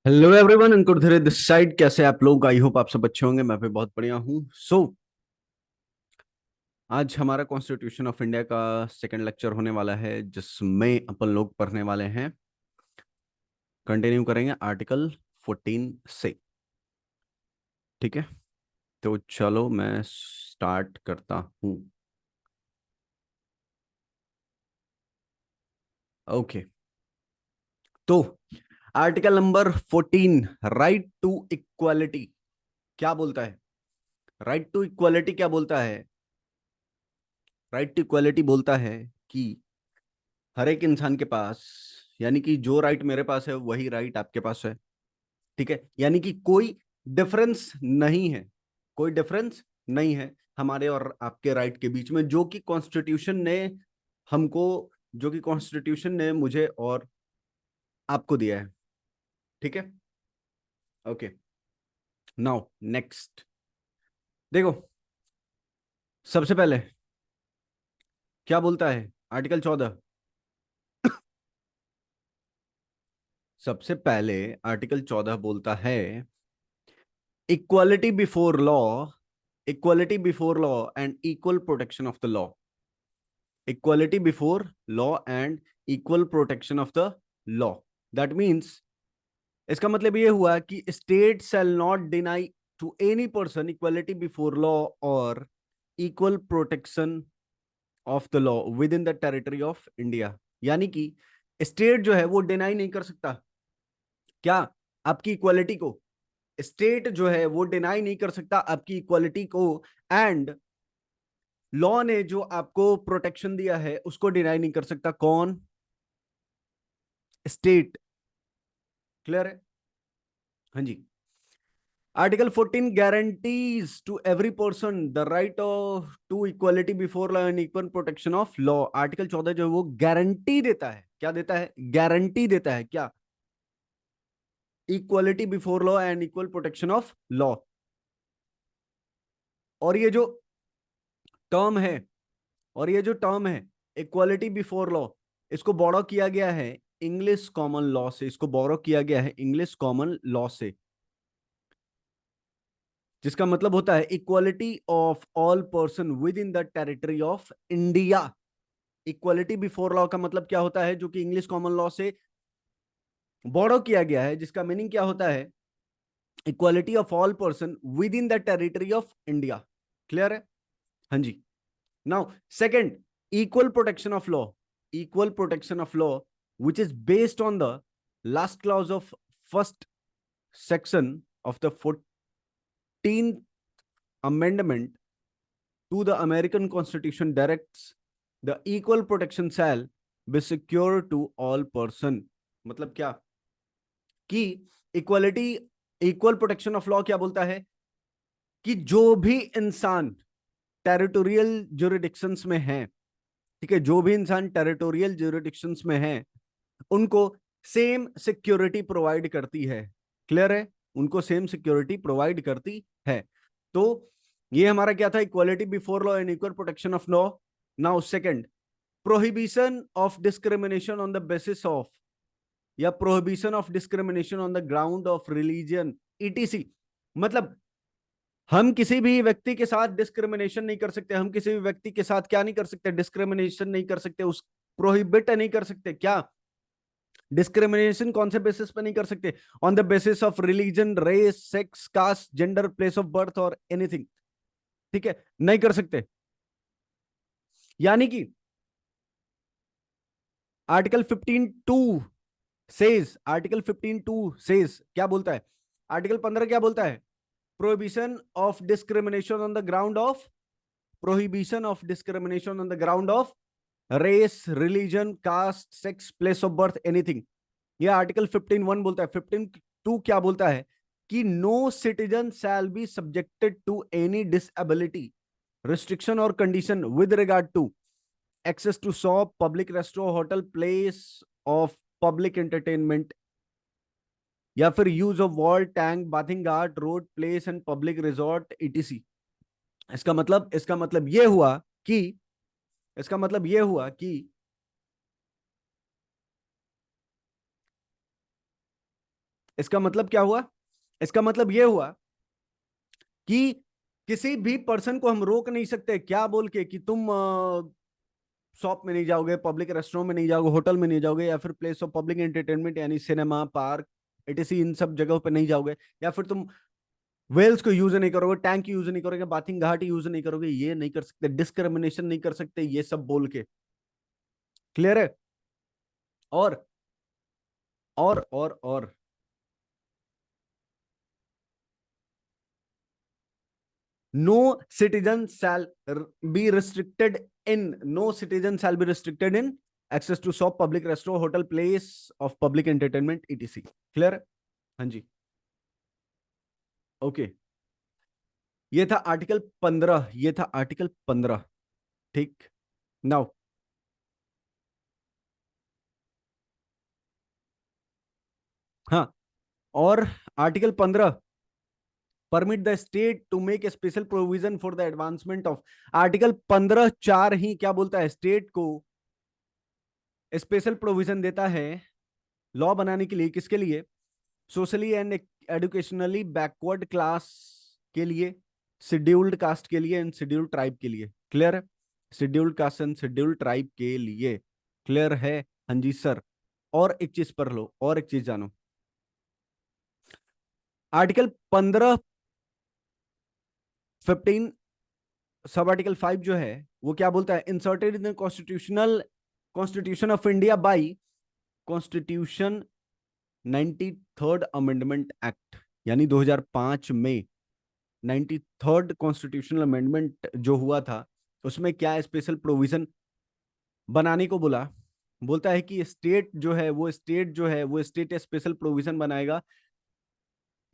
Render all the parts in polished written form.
Hello everyone, अंकुर धीरे this side. कैसे आप लोग? आई होप आप सब अच्छे होंगे। मैं भी बहुत बढ़िया हूँ। आज हमारा कॉन्स्टिट्यूशन ऑफ इंडिया का सेकंड लेक्चर होने वाला है, जिसमें अपन लोग पढ़ने वाले हैं, कंटिन्यू करेंगे आर्टिकल 14 से। ठीक है, तो चलो मैं स्टार्ट करता हूँ। ओके, तो article number 14, right to equality, क्या बोलता है? राइट टू इक्वालिटी क्या बोलता है? राइट टू इक्वालिटी बोलता है कि हर एक इंसान के पास, यानी कि जो राइट मेरे पास है वही राइट आपके पास है। ठीक है, यानी कि कोई डिफरेंस नहीं है, कोई डिफरेंस नहीं है हमारे और आपके राइट के बीच में, जो कि कॉन्स्टिट्यूशन ने हमको, जो कि कॉन्स्टिट्यूशन ने मुझे और आपको दिया है। ठीक है, ओके। नाउ नेक्स्ट, देखो, सबसे पहले क्या बोलता है आर्टिकल 14? सबसे पहले आर्टिकल 14 बोलता है equality before law, equality before law and equal protection of the law. Equality before law and equal protection of the law. That means, इसका मतलब ये हुआ कि state shall not deny to any person equality before law और equal protection of the law within the territory of India. यानी कि state जो है वो डिनाई नहीं कर सकता, क्या, आपकी इक्वालिटी को। स्टेट जो है वो डिनाई नहीं कर सकता आपकी इक्वालिटी को, एंड लॉ ने जो आपको प्रोटेक्शन दिया है उसको डिनाई नहीं कर सकता। कौन? स्टेट। क्लियर है? हाँ जी। Article 14 guarantees to every person the right of to equality before law and equal protection of law. Article 14 जो है वो गारंटी देता है, क्या देता है? गारंटी देता है, क्या? Equality before law and equal protection of law. और ये जो टर्म है, और ये जो टर्म है इक्वालिटी बिफोर लॉ, इसको बोरो किया गया है इंग्लिश कॉमन लॉ से। इसको बोरो किया गया है इंग्लिश कॉमन लॉ से, जिसका मतलब होता है equality of all person within the territory of India. Equality before law का मतलब क्या होता है? जो कि इंग्लिश कॉमन लॉ से बोरो किया गया है, जिसका मीनिंग क्या होता है? Equality of all person within the territory of India. Clear है? हाँ जी। Now second, equal protection of law, equal protection of law, which is based on the last clause of first section of the 14th amendment to the American Constitution, directs the equal protection shall be secure to all person। मतलब क्या कि equality, equal protection of law क्या बोलता है कि जो भी इंसान टेरिटोरियल ज्यूरिडिक्शंस में है, ठीक है, जो भी इंसान टेरिटोरियल ज्यूरिडिक्शंस में है, उनको सेम सिक्योरिटी प्रोवाइड करती है। क्लियर है? उनको सेम सिक्योरिटी प्रोवाइड करती है। तो ये हमारा क्या था? Equality before law and equal protection of law. Now second, prohibition of discrimination on the basis of, या prohibition of discrimination on the ground of religion ETC. मतलब हम किसी भी व्यक्ति के साथ डिस्क्रिमिनेशन नहीं कर सकते, हम किसी भी व्यक्ति के साथ क्या नहीं कर सकते? डिस्क्रिमिनेशन नहीं कर सकते, उस प्रोहिबिट नहीं कर सकते। क्या डिस्क्रिमिनेशन कौन से बेसिस पे नहीं कर सकते? On the basis of religion, race, sex, caste, gender, place of birth और एनीथिंग। ठीक है, नहीं कर सकते। यानी कि आर्टिकल 15(2) सेज, आर्टिकल 15(2) सेज क्या बोलता है? आर्टिकल 15 क्या बोलता है? Prohibition of discrimination on the ground of, prohibition of discrimination on the ground of race, religion, caste, sex, place of birth, anything. यह आर्टिकल 15(1) बोलता है। 15(2) क्या बोलता है? कि no citizen shall be subjected to any disability, restriction और condition with regard to access to shop, public restaurant, hotel, place of public entertainment, या फिर use of wall, tank, bathing ghat, road, place and public resort etc. इसका मतलब यह हुआ कि, इसका मतलब यह हुआ कि इसका मतलब क्या हुआ? इसका मतलब यह हुआ कि किसी भी पर्सन को हम रोक नहीं सकते क्या बोल के कि तुम शॉप में नहीं जाओगे, पब्लिक रेस्टोरेंट में नहीं जाओगे, होटल में नहीं जाओगे, या फिर प्लेस ऑफ पब्लिक एंटरटेनमेंट यानी सिनेमा, पार्क, एटीसी, इन सब जगहों पे नहीं जाओगे, या फिर तुम वेल्स को यूज नहीं करोगे, टैंक यूज नहीं करोगे, बाथिंग घाट यूज नहीं करोगे, ये नहीं कर सकते, डिस्क्रिमिनेशन नहीं कर सकते, ये सब बोल के। क्लियर है? और और no citizen shall be restricted in no citizen shall be restricted in access to shop, public restaurant, hotel, place of public entertainment, etc. Clear है? हाँ जी। ओके, ये था आर्टिकल 15, ये था आर्टिकल 15। ठीक। नाउ हाँ, और article 15 permit the state to make a special provision for the advancement of. Article 15(4) ही क्या बोलता है? स्टेट को स्पेशल प्रोविजन देता है लॉ बनाने के लिए। किसके लिए? सोशली एंड एडुकेशनली बैकवर्ड क्लास के लिए, शेड्यूल्ड कास्ट के लिए एंड शेड्यूल्ड ट्राइब के लिए। क्लियर है? Scheduled caste and scheduled tribe के लिए। क्लियर है? हाँ जी सर। और एक चीज पढ़ लो, और एक चीज जानो। आर्टिकल 15 सब आर्टिकल 5 जो है वो क्या बोलता है? Inserted in constitution of India by constitution 93rd amendment act, यानी 2005 में 93rd कॉन्स्टिट्यूशनल अमेंडमेंट जो हुआ था, उसमें क्या स्पेशल प्रोविजन बनाने को बोला? बोलता है कि स्टेट स्पेशल प्रोविजन बनाएगा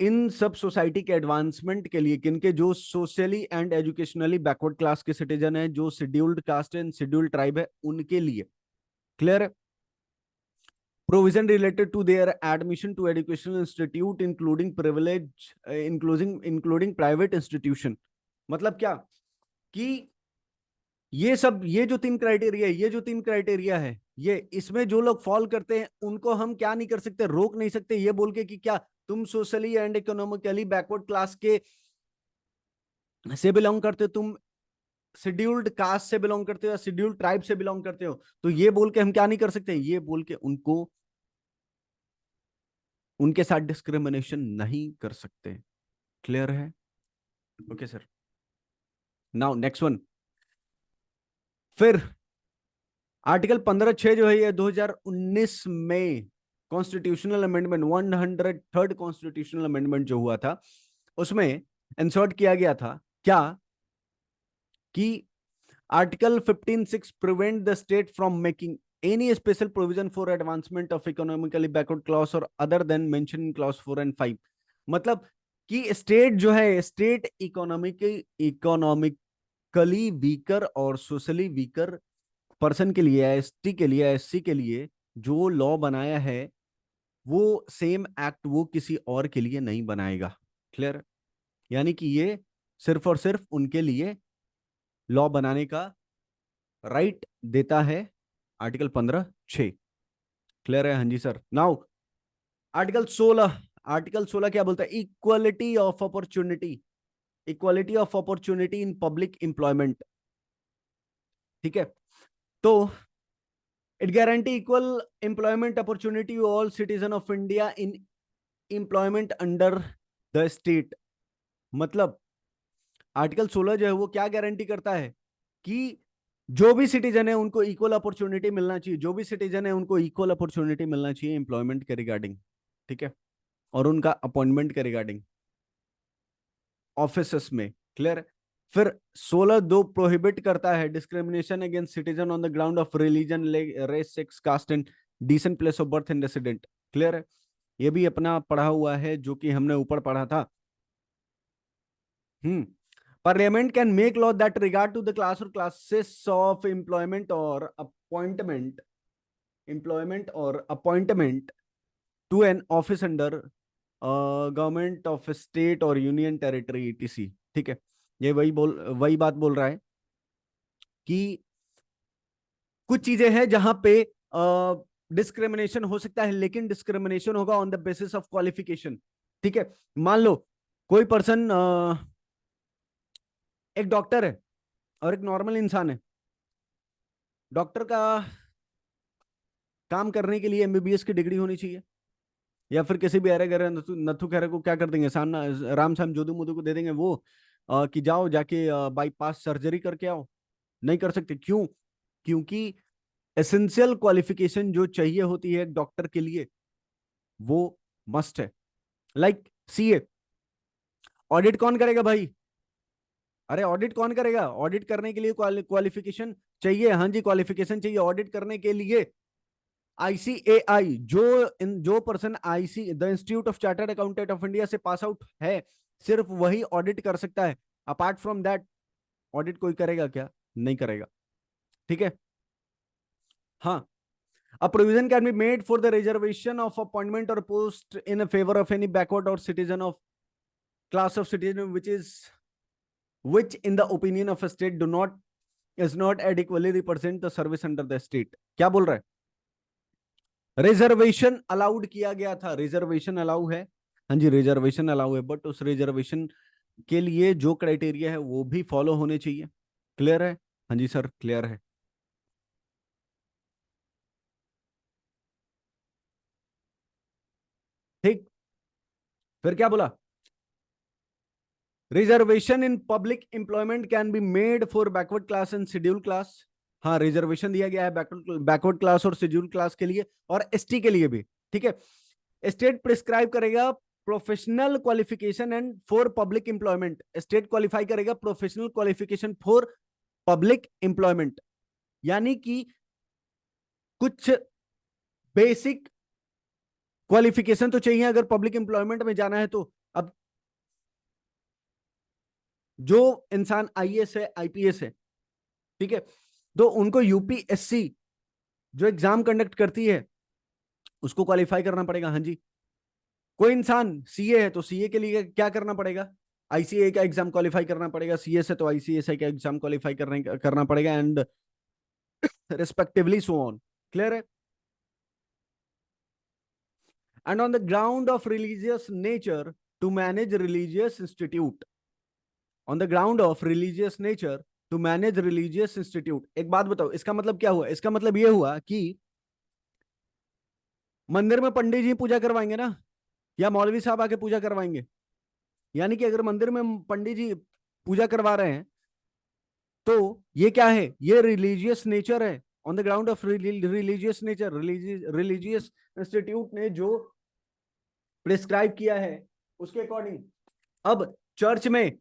इन सब सोसाइटी के एडवांसमेंट के लिए। किनके? जो socially and educationally backward class के सिटीजन है, जो scheduled caste and scheduled tribe है, उनके लिए। क्लियर है? Provision related to their admission to educational institute including privilege, including private institution. मतलब क्या कि ये सब, ये जो तीन क्राइटेरिया है, ये इसमें जो लोग फॉल करते हैं उनको हम क्या नहीं कर सकते? रोक नहीं सकते ये बोल के कि क्या तुम socially and economically backward class के से बिलोंग करते हो, तुम शेड्यूल्ड कास्ट से बिलोंग करते हो, या शेड्यूल्ड ट्राइब से बिलोंग करते हो, तो ये बोल के हम क्या नहीं कर सकते? ये बोल के उनको, उनके साथ डिस्क्रिमिनेशन नहीं कर सकते। क्लियर है? Okay sir. Now next one. फिर आर्टिकल 15(6) जो है ये 2019 में constitutional amendment, 103rd constitutional amendment जो हुआ था, उसमें इंसर्ट किया गया था क्या कि article 15(6) prevent the state from making any special provision for advancement of economically backward class और other than mention in clause 4 and 5। मतलब कि स्टेट जो है, स्टेट इकोनॉमिकली वीकर और सोशली वीकर पर्सन के लिए, एसटी के लिए, एससी के लिए जो लॉ बनाया है, वो सेम एक्ट वो किसी और के लिए नहीं बनाएगा। क्लियर? यानी कि ये सिर्फ और सिर्फ उनके लिए लॉ बनाने का राइट देता है आर्टिकल 15(6). क्लियर है? हाँ जी सर। नाउ आर्टिकल 16, आर्टिकल 16 क्या बोलता है? Equality of opportunity, equality of opportunity in public employment. ठीक है? तो it guarantee equal employment opportunity all citizen of India in employment under the state. मतलब आर्टिकल 16 जो है वो क्या गारंटी करता है कि जो भी सिटीजन है उनको इक्वल अपॉर्चुनिटी मिलना चाहिए, जो भी सिटीजन है उनको इक्वल अपॉर्चुनिटी मिलना चाहिए एम्प्लॉयमेंट के रिगार्डिंग। ठीक है? और उनका अपॉइंटमेंट के रिगार्डिंग ऑफिस में। क्लियर? फिर 16(2) प्रोहिबिट करता है discrimination against citizen on the ground of religion, race, sex, caste and descent place of birth and resident. Clear है? ये भी अपना पढ़ा हुआ है जो कि हमने ऊपर पढ़ा था। Parliament can make law that regard to the class और क्लासेस ऑफ एम्प्लॉयमेंट और appointment to an office under government of state और यूनियन टेरिटरी, ईटीसी। ठीक है? ये वही बात बोल रहा है कि कुछ चीजें हैं जहां पे डिस्क्रिमिनेशन हो सकता है, लेकिन डिस्क्रिमिनेशन होगा on the basis of qualification. ठीक है, मान लो कोई पर्सन एक डॉक्टर है और एक नॉर्मल इंसान है। डॉक्टर का काम करने के लिए एमबीबीएस की डिग्री होनी चाहिए, या फिर किसी भी अरे गरे नथु नथु खैरे को क्या कर देंगे, सामना राम शाम जोदू मोदू को दे देंगे वो, कि जाओ जाके बाईपास सर्जरी करके आओ। नहीं कर सकते, क्यों? क्योंकि एसेंशियल क्वालिफिकेशन जो चाहिए होती है एक डॉक्टर के लिए वो मस्ट है। लाइक सीए, ऑडिट कौन करेगा भाई? अरे ऑडिट कौन करेगा? ऑडिट करने के लिए क्वालिफिकेशन चाहिए। हाँ जी, क्वालिफिकेशन चाहिए ऑडिट करने के लिए। आईसीएआई, जो person IC the institute of chartered accountant of India से पास आउट है, सिर्फ वही ऑडिट कर सकता है। अपार्ट फ्रॉम दैट ऑडिट कोई करेगा क्या? नहीं करेगा। ठीक है, हाँ। A provision can be made for the reservation of appointment or post in a favor of any backward or citizen of class of citizen which in the opinion of a state do not is not adequately represent the service under the state। क्या बोल रहा है? Reservation allowed किया गया था, reservation allow है। हाँ जी, reservation allow है, बट उस रिजर्वेशन के लिए जो क्राइटेरिया है वो भी फॉलो होने चाहिए। क्लियर है? हाँ जी सर, क्लियर है। ठीक, फिर क्या बोला? Reservation in public employment can be made for backward class and schedule class. हाँ, रिजर्वेशन दिया गया है बैकवर्ड क्लास और शेड्यूल क्लास के लिए, और एसटी के लिए भी। ठीक है, स्टेट प्रिस्क्राइब करेगा professional qualification and for public employment. State qualify करेगा professional qualification for public employment, यानी कि कुछ बेसिक क्वालिफिकेशन तो चाहिए अगर पब्लिक एम्प्लॉयमेंट में जाना है तो। अब जो इंसान आईएएस है, आईपीएस है, ठीक है, तो उनको यूपीएससी जो एग्जाम कंडक्ट करती है उसको क्वालिफाई करना पड़ेगा। हाँ जी, कोई इंसान सीए है तो सीए के लिए क्या करना पड़ेगा? आईसीए का एग्जाम क्वालिफाई करना पड़ेगा। सीएस है तो आईसीएसआई का एग्जाम क्वालिफाई करना पड़ेगा, and respectively so on. Clear है? And on the ground of religious nature to manage religious institute, on the ground of religious nature to manage religious institute. एक बात बताओ, इसका मतलब क्या हुआ? इसका मतलब यह हुआ कि मंदिर में पंडित जी पूजा करवाएंगे ना, या मौलवी साहब आके पूजा करवाएंगे। यानी कि अगर मंदिर में पंडित जी पूजा करवा रहे हैं तो ये क्या है? ये रिलीजियस नेचर है। On the ground of religious nature, religious institute ने जो प्रिस्क्राइब किया है उसके अकॉर्डिंग। अब चर्च में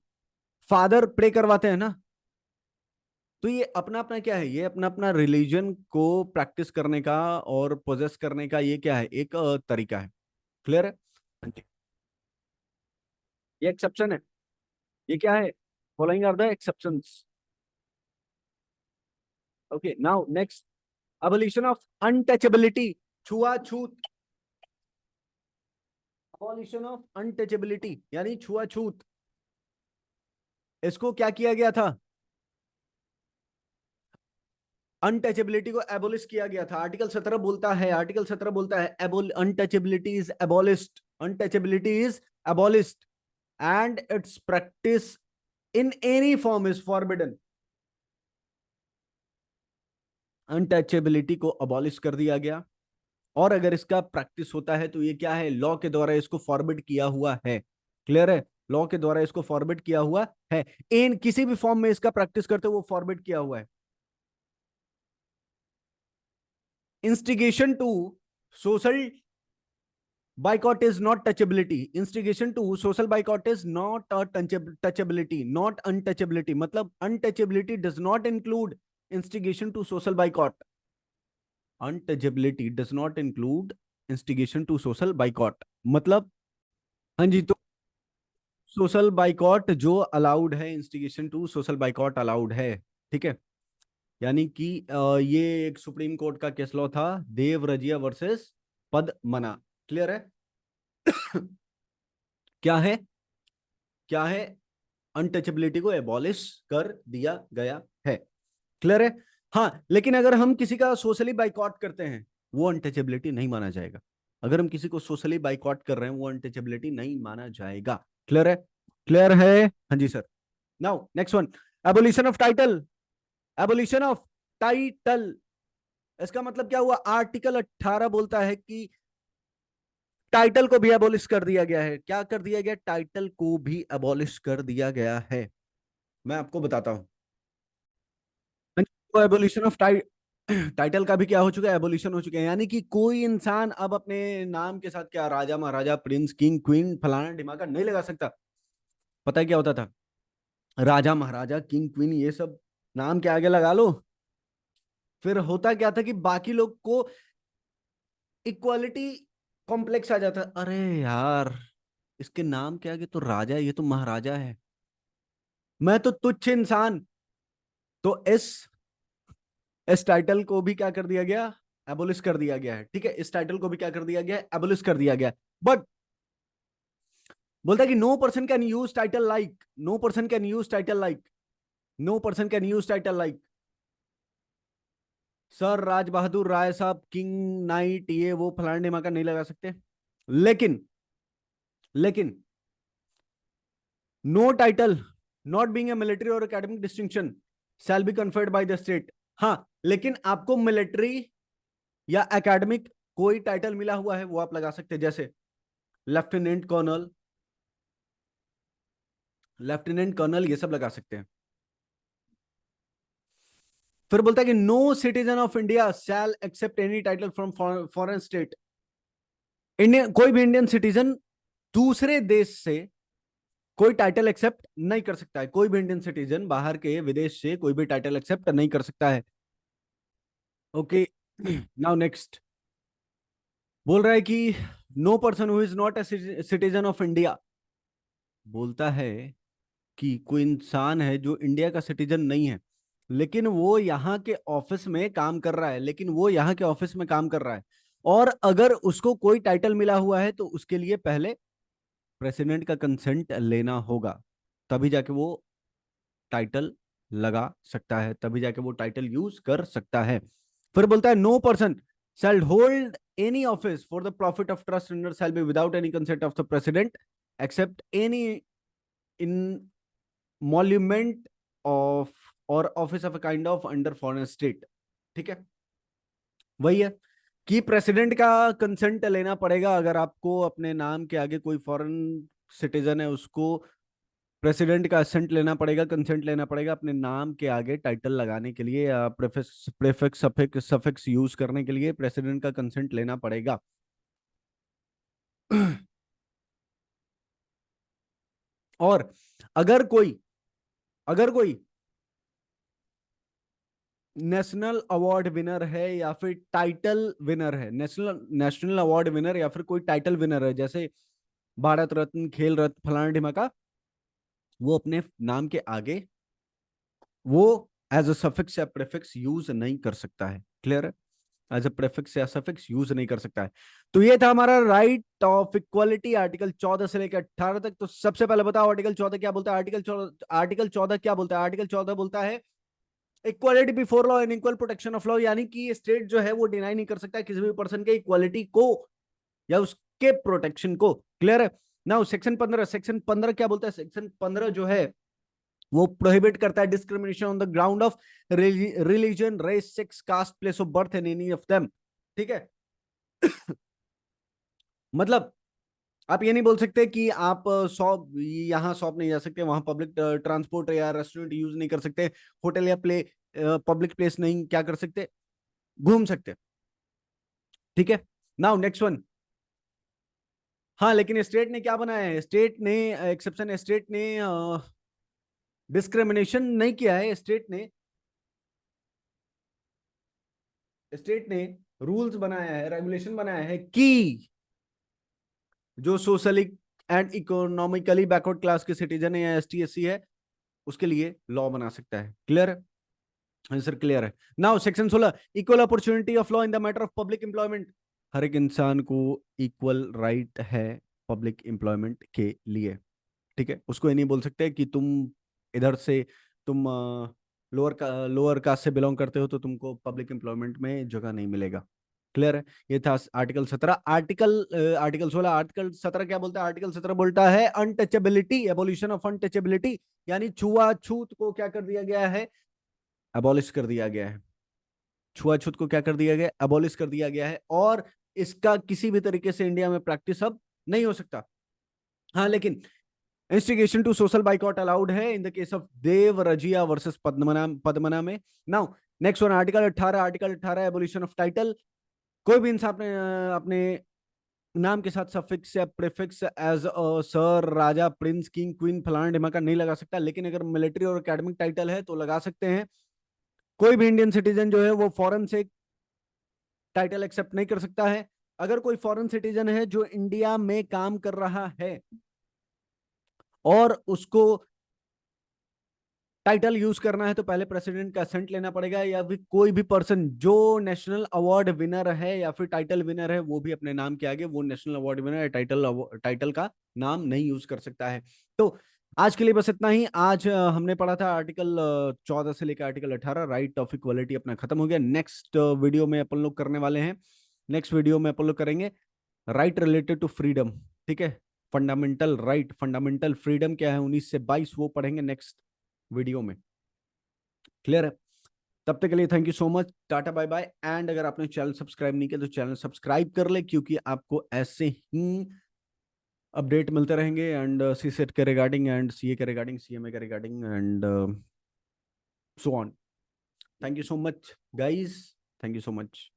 फादर प्रे करवाते हैं ना, तो ये अपना अपना क्या है? ये अपना अपना रिलीजन को प्रैक्टिस करने का और पोजेस करने का ये क्या है? एक तरीका है। क्लियर है? हाँ जी। ये एक्सेप्शन है। ये क्या है? Following are the exceptions. Okay, now next, abolition of untouchability, छुआछूत। abolition of untouchability यानी छुआछूत, इसको क्या किया गया था? अनटचेबिलिटी को एबोलिश किया गया था। आर्टिकल 17 बोलता है, आर्टिकल 17 बोलता है untouchability is एबोलिश्ड, untouchability is एबोलिश्ड and it's practice in any form is forbidden. Untouchability को अबॉलिश कर दिया गया, और अगर इसका प्रैक्टिस होता है तो ये क्या है? लॉ के द्वारा इसको फॉरबिड किया हुआ है। क्लियर है? लॉ के द्वारा इसको फॉरबिड किया हुआ है। इन किसी भी फॉर्म में इसका प्रैक्टिस करते वो फॉरबिड किया हुआ है। Instigation to social boycott is not touchability. Instigation to social boycott is not touchability, not untouchability. मतलब untouchability does not include instigation to social boycott. Untouchability does not include instigation to social boycott. मतलब हाँ जी, तो social boycott जो allowed है, instigation to social boycott allowed है। ठीक है, यानी कि ये एक सुप्रीम कोर्ट का केस लॉ था, Devarajiah versus Padmanna. Clear है? क्या है? क्या है? अनटचेबिलिटी को एबॉलिश कर दिया गया है। क्लियर है? हाँ, लेकिन अगर हम किसी का सोशली बाइकॉट करते हैं, वो अनटचेबिलिटी नहीं माना जाएगा। अगर हम किसी को सोशली बाइकआउट कर रहे हैं वो अनटचेबिलिटी नहीं माना जाएगा। क्लियर है? क्लियर है? हाँ जी sir. Now next one, abolition of title. Abolition of title, इसका मतलब क्या हुआ? आर्टिकल 18 बोलता है कि टाइटल को भी एबोलिश कर दिया गया है। क्या कर दिया गया? टाइटल को भी एबोलिश कर दिया गया है। मैं आपको बताता हूं। तो एबोलिशन ऑफ टाइटल का भी क्या हो चुका है? एबोलिशन हो चुका है। यानी कि कोई इंसान अब अपने नाम के साथ क्या राजा महाराजा प्रिंस किंग क्वीन फलाना ढिमाका नहीं लगा सकता। पता है क्या होता था? राजा महाराजा किंग क्वीन ये सब नाम के आगे लगा लो, फिर होता क्या था कि बाकी लोग को इक्वालिटी कॉम्प्लेक्स आ जाता। अरे यार, इसके नाम के आगे तो राजा है, ये तो महाराजा है, मैं तो तुच्छ इंसान। तो इस टाइटल को भी क्या कर दिया गया? एबोलिश कर दिया गया है। ठीक है, इस टाइटल को भी क्या कर दिया गया है? एबोलिश कर दिया गया है। बट बोलता है कि no person can use title like, no person can use title like, no person can use title like sir Raj Bahadur Rai Sahib king night ये वो फलाने ढिमाका नहीं लगा सकते। लेकिन no title not being a military or academic distinction shall be conferred by the state. हाँ, लेकिन आपको मिलिट्री या एकेडमिक कोई टाइटल मिला हुआ है वो आप लगा सकते हैं, जैसे लेफ्टिनेंट कर्नल, लेफ्टिनेंट कर्नल ये सब लगा सकते हैं। फिर बोलता है कि no citizen of India shall accept any title from foreign state. Indian कोई भी इंडियन सिटीजन दूसरे देश से कोई टाइटल एक्सेप्ट नहीं कर सकता है। कोई भी इंडियन सिटीजन बाहर के विदेश से कोई भी टाइटल एक्सेप्ट नहीं कर सकता है। ओके, नाउ नेक्स्ट बोल रहा है कि no person who is not a citizen of India, बोलता है कि कोई इंसान है जो इंडिया का सिटीजन नहीं है लेकिन वो यहाँ के ऑफिस में काम कर रहा है, लेकिन वो यहाँ के ऑफिस में काम कर रहा है, और अगर उसको कोई टाइटल मिला हुआ है तो उसके लिए पहले प्रेसिडेंट का कंसेंट लेना होगा, तभी जाके वो टाइटल लगा सकता है, तभी जाके वो टाइटल यूज कर सकता है। फिर बोलता है no person shall hold any office for the profit of trust under shall be without any consent of the president except any emolument of or office of a kind of under foreign state. ठीक है, वही है कि president का consent लेना पड़ेगा। अगर आपको अपने नाम के आगे कोई फॉरेन सिटीजन है उसको प्रेसिडेंट का असेंट लेना पड़ेगा, कंसेंट लेना पड़ेगा अपने नाम के आगे टाइटल लगाने के लिए या prefix prefix suffix suffix use करने के लिए प्रेसिडेंट का कंसेंट लेना पड़ेगा। और अगर कोई अगर कोई नेशनल अवार्ड विनर है या फिर टाइटल विनर है, नेशनल नेशनल अवार्ड विनर या फिर कोई टाइटल विनर है, जैसे भारत रत्न खेल रत्न फलाना ढिमाका, वो अपने नाम के आगे वो एज अ सफिक्स या प्रेफिक्स यूज नहीं कर सकता है। क्लियर है? एज अ प्रेफिक्स या सफिक्स यूज नहीं कर सकता है। तो ये था हमारा राइट ऑफ इक्वालिटी आर्टिकल 14 से लेकर 18 तक। तो सबसे पहले बताओ आर्टिकल 14 क्या बोलता है? आर्टिकल 14 क्या बोलता है? आर्टिकल 14 बोलता है equality before law and equal protection of law, यानी कि स्टेट जो है वो डिनाई नहीं कर सकता किसी भी पर्सन के इक्वालिटी को या उसके प्रोटेक्शन को। क्लियर है? नाउ सेक्शन 15 क्या बोलता है? सेक्शन 15 जो है वो प्रोहिबिट करता है discrimination on the ground of religion race sex caste place of birth and any of them. ठीक है, मतलब आप ये नहीं बोल सकते कि आप शॉप यहाँ शॉप नहीं जा सकते, वहां पब्लिक ट्रांसपोर्ट या रेस्टोरेंट यूज नहीं कर सकते, होटल या प्ले पब्लिक प्लेस नहीं क्या कर सकते, घूम सकते। ठीक है, नाउ नेक्स्ट वन। हाँ, लेकिन स्टेट ने क्या बनाया है? स्टेट ने एक्सेप्शन, स्टेट ने डिस्क्रिमिनेशन नहीं किया है। स्टेट ने रूल्स बनाया है, रेगुलेशन बनाया है कि जो socially and economically backward class के सिटीजन है या एस टी एस सी है उसके लिए लॉ बना सकता है। क्लियर है? आंसर क्लियर है। Now section 16 equal opportunity of law in the matter of public employment. हर एक इंसान को इक्वल राइट है पब्लिक एम्प्लॉयमेंट के लिए। ठीक है, उसको ये नहीं बोल सकते कि तुम इधर से तुम लोअर कास्ट से बिलोंग करते हो तो तुमको पब्लिक एम्प्लॉयमेंट में जगह नहीं मिलेगा। क्लियर है? ये था आर्टिकल 17। आर्टिकल 16। आर्टिकल 17 क्या बोलता है? आर्टिकल 17 बोलता है अनटचेबिलिटी, एबोल्यूशन ऑफ अनटचेबिलिटी, यानी छुआछूत को क्या कर दिया गया है? अबॉलिश कर दिया गया है। छुआछूत को क्या कर दिया गया? अबॉलिश कर दिया गया है, और इसका किसी भी तरीके से इंडिया में प्रैक्टिस अब नहीं हो सकता। हाँ, लेकिन instigation to social boycott allowed है in the case of Devarajiah versus Padmana में। Now next one, article 18। Article 18 abolition of title. कोई भी इंसान अपने नाम के साथ सफिक्स या prefix as sir, Raja, prince, king, queen, फलाना ढिमाका नहीं लगा सकता, लेकिन अगर मिलिट्री और एकेडमिक टाइटल है तो लगा सकते हैं। कोई भी इंडियन सिटीजन जो है वो फॉरेन से टाइटल एक्सेप्ट नहीं कर सकता है। अगर कोई फॉरेन सिटीजन है जो इंडिया में काम कर रहा है और उसको टाइटल यूज करना है, तो पहले प्रेसिडेंट का असेंट लेना पड़ेगा, या फिर कोई भी पर्सन जो नेशनल अवार्ड विनर है या फिर टाइटल विनर है वो भी अपने नाम के आगे वो नेशनल अवार्ड विनर या टाइटल का नाम नहीं यूज कर सकता है। तो आज के लिए बस इतना ही। आज हमने पढ़ा था आर्टिकल 14 से लेकर आर्टिकल 18, राइट ऑफ इक्वलिटी अपना खत्म हो गया। नेक्स्ट वीडियो में अपन लोग करने वाले हैं, नेक्स्ट वीडियो में अपन लोग करेंगे राइट रिलेटेड टू फ्रीडम। ठीक है, फंडामेंटल राइट, फंडामेंटल फ्रीडम क्या है 19 से 22, वो पढ़ेंगे नेक्स्ट वीडियो में। क्लियर है? तब तक के लिए thank you so much, tata bye bye. And अगर आपने चैनल सब्सक्राइब नहीं किया तो चैनल सब्सक्राइब कर ले, क्योंकि आपको ऐसे ही अपडेट मिलते रहेंगे, एंड सी सेट के रिगार्डिंग, एंड सीए के रिगार्डिंग, सीएमए के regarding, and so on. Thank you so much guys, thank you so much.